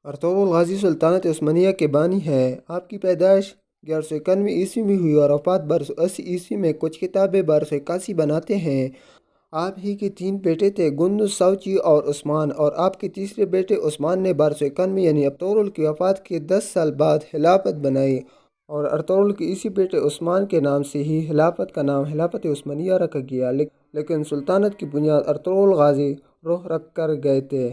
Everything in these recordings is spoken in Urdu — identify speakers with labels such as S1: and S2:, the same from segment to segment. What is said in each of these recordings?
S1: ارطغرل غازی سلطنت عثمانیہ کے بانی ہیں۔ آپ کی پیدائش 1191 میں ہوئی اور وفات 1280 میں۔ کچھ کتابیں 1281 بناتے ہیں۔ آپ ہی کے 3 بیٹے تھے، گندز، سوچی اور عثمان، اور آپ کے تیسرے بیٹے عثمان نے 1291 یعنی ارطغرل کی وفات کے 10 سال بعد خلافت بنائی، اور ارطغرل کے اسی بیٹے عثمان کے نام سے ہی خلافت کا نام خلافت عثمانیہ رکھا گیا، لیکن سلطنت کی بنیاد ارطغرل غازی روح رکھ کر گئے تھے۔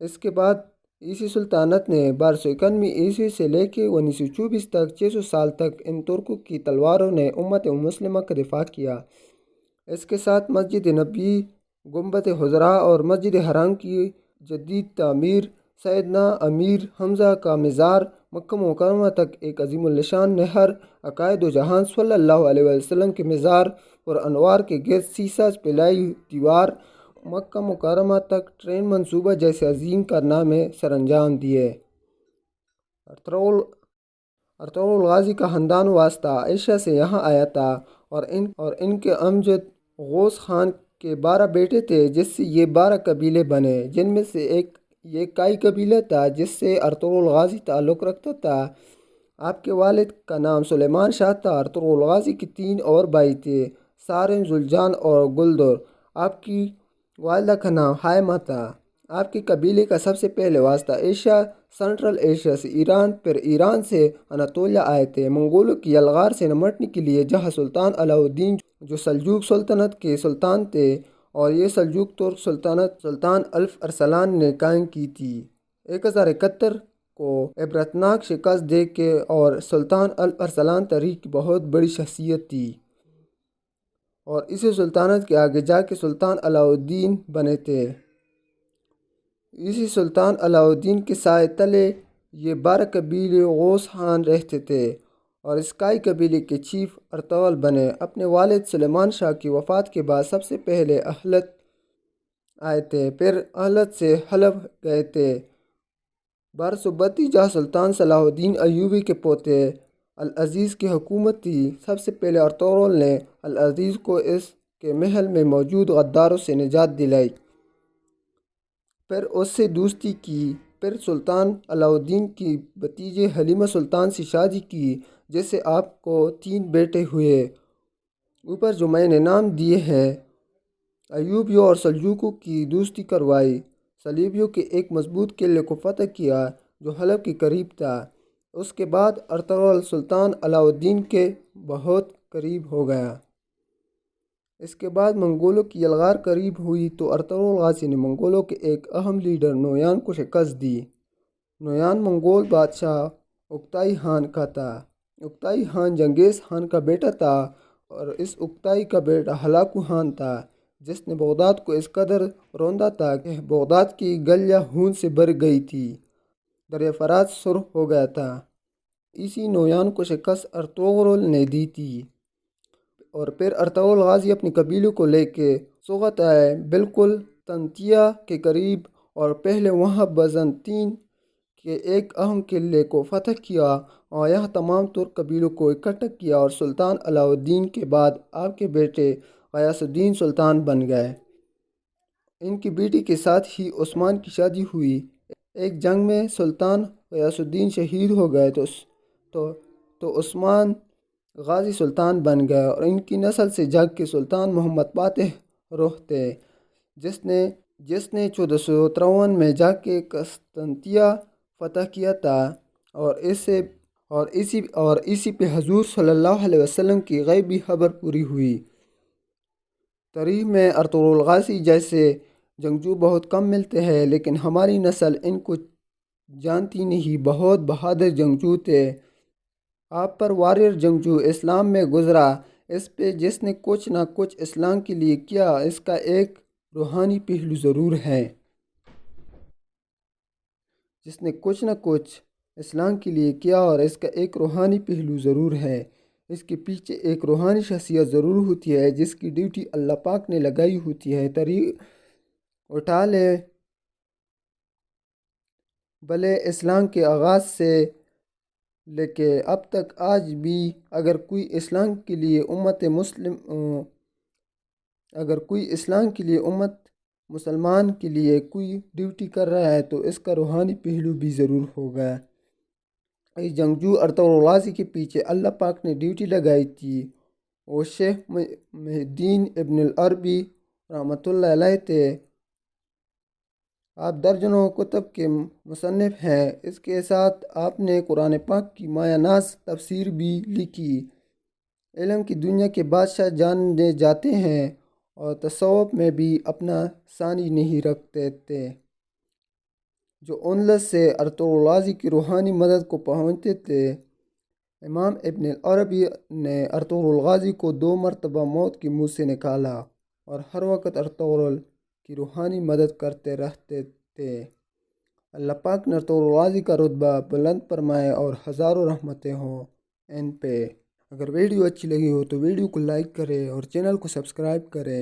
S1: اس کے بعد عیسی سلطنت نے 1291 سے لے کے 1924 تک 600 سال تک ان ترکوں کی تلواروں نے امت مسلمہ کا دفاع کیا۔ اس کے ساتھ مسجد نبوی، گنبد خضرا اور مسجد حرام کی جدید تعمیر، سیدنا امیر حمزہ کا مزار، مکہ مکرمہ تک ایک عظیم الشان نہر، عقائد و جہان صلی اللہ علیہ وسلم کے مزار اور انوار کے گرد سیسہ پلائی دیوار، مکہ مکرمہ تک ٹرین منصوبہ جیسے عظیم کارنامے سر انجام دیے۔ ارطغرل غازی کا خاندان واسطہ ایشیا سے یہاں آیا تھا، اور ان کے امجد غوث خان کے 12 بیٹے تھے، جس سے یہ 12 قبیلے بنے، جن میں سے ایک یہ کائی قبیلہ تھا جس سے ارطغرل غازی تعلق رکھتا تھا۔ آپ کے والد کا نام سلیمان شاہ تھا۔ ارطغرل غازی کے 3 اور بھائی تھے، سارن، زلجان اور گلدر۔ آپ کی والدہ کا نام ہائمہ تھا۔ آپ کے قبیلے کا سب سے پہلے واسطہ ایشیا، سنٹرل ایشیا سے ایران، پھر ایران سے اناطولیہ آئے تھے، منگولوں کی یلغار سے نمٹنے کے لیے، جہاں سلطان علاء الدین جو سلجوق سلطنت کے سلطان تھے، اور یہ سلجوق ترک سلطنت سلطان الف ارسلان نے قائم کی تھی، 1071 کو عبرتناک شکست دے کے، اور سلطان الف ارسلان تاریخ کی بہت بڑی شخصیت تھی، اور اسی سلطنت کے آگے جا کے سلطان علاء الدین بنے تھے۔ اسی سلطان علاء الدین کے سائے تلے یہ 12 قبیلے غوث خان رہتے تھے، اور اس کائی قبیلے کے چیف ارطغرل بنے۔ اپنے والد سلیمان شاہ کی وفات کے بعد سب سے پہلے اہلت آئے تھے، پھر اہلت سے حلب گئے تھے۔ 1232 جہاں سلطان صلاح الدین ایوبی کے پوتے العزیز کی حکومت تھی، سب سے پہلے ارطغرل نے العزیز کو اس کے محل میں موجود غداروں سے نجات دلائی، پھر اس سے دوستی کی، پھر سلطان علاء الدین کی بھتیجے حلیمہ سلطان سے شادی کی، جس سے آپ کو 3 بیٹے ہوئے، اوپر جو میں نے نام دیے ہیں۔ ایوبیوں اور سلجوقیوں کی دوستی کروائی، صلیبیوں کے ایک مضبوط قلعے کو فتح کیا جو حلب کے قریب تھا۔ اس کے بعد ارطغرل سلطان علاء الدین کے بہت قریب ہو گیا۔ اس کے بعد منگولوں کی یلغار قریب ہوئی تو ارطغرل غازی نے منگولوں کے ایک اہم لیڈر نویان کو شکست دی۔ نویان منگول بادشاہ اوکتائی خان کا تھا۔ اوکتائی خان چنگیز خان کا بیٹا تھا، اور اس اوکتائی کا بیٹا ہلاکو خان تھا، جس نے بغداد کو اس قدر روندا تھا کہ بغداد کی گلیاں خون سے بھر گئی تھی، دریا فرات سرخ ہو گیا تھا۔ اسی نویان کو شکست ارطغرل نے دی تھی، اور پھر ارطغرل غازی اپنے قبیلوں کو لے کے سوغت آئے، بالکل تنتیا کے قریب، اور پہلے وہاں بازنطین کے ایک اہم قلعے کو فتح کیا، اور یہاں تمام ترک قبیلوں کو اکٹھا کیا، اور سلطان علاء الدین کے بعد آپ کے بیٹے غیاث الدین سلطان بن گئے۔ ان کی بیٹی کے ساتھ ہی عثمان کی شادی ہوئی۔ ایک جنگ میں سلطان غیاث الدین شہید ہو گئے تو عثمان غازی سلطان بن گئے، اور ان کی نسل سے جنگ کے سلطان محمد فاتح روح تھے، جس نے 1453 میں جا کے قسطنطنیہ فتح کیا تھا، اور اسی پہ حضور صلی اللہ علیہ وسلم کی غیبی خبر پوری ہوئی۔ تاریخ میں ارطغرل غازی جیسے جنگجو بہت کم ملتے ہیں، لیکن ہماری نسل ان کو جانتی نہیں۔ بہت بہادر جنگجو تھے۔ آپ پر واریر جنگجو اسلام میں گزرا، اس پہ جس نے کچھ نہ کچھ اسلام کے لیے کیا، اس کا ایک روحانی پہلو ضرور ہے۔ جس نے کچھ نہ کچھ اسلام کے لیے کیا، اور اس کا ایک روحانی پہلو ضرور ہے۔ اس کے پیچھے ایک روحانی شخصیت ضرور ہوتی ہے، جس کی ڈیوٹی اللہ پاک نے لگائی ہوتی ہے۔ تاریخ اٹھا لے بھلے اسلام کے آغاز سے لے کے اب تک، آج بھی اگر کوئی اسلام کے لیے امت مسلمان کے لیے کوئی ڈیوٹی کر رہا ہے تو اس کا روحانی پہلو بھی ضرور ہوگا۔ اس جنگجو ارطغرل غازی کے پیچھے اللہ پاک نے ڈیوٹی لگائی تھی، وہ شیخ محی الدین ابن العربی رحمۃ اللہ علیہ تھے۔ آپ درجنوں کتب کے مصنف ہیں۔ اس کے ساتھ آپ نے قرآن پاک کی مایہ ناز تفسیر بھی لکھی۔ علم کی دنیا کے بادشاہ جانے جاتے ہیں اور تصوف میں بھی اپنا ثانی نہیں رکھتے تھے، جو اندلس سے ارطغرل غازی کی روحانی مدد کو پہنچتے تھے۔ امام ابن العربی نے ارطغرل غازی کو 2 مرتبہ موت کے منہ سے نکالا اور ہر وقت ارطغرل کی روحانی مدد کرتے رہتے تھے۔ اللہ پاک نے ارطغرل غازی کا رتبہ بلند فرمائے اور ہزاروں رحمتیں ہوں ان پہ۔ اگر ویڈیو اچھی لگی ہو تو ویڈیو کو لائک کریں اور چینل کو سبسکرائب کریں۔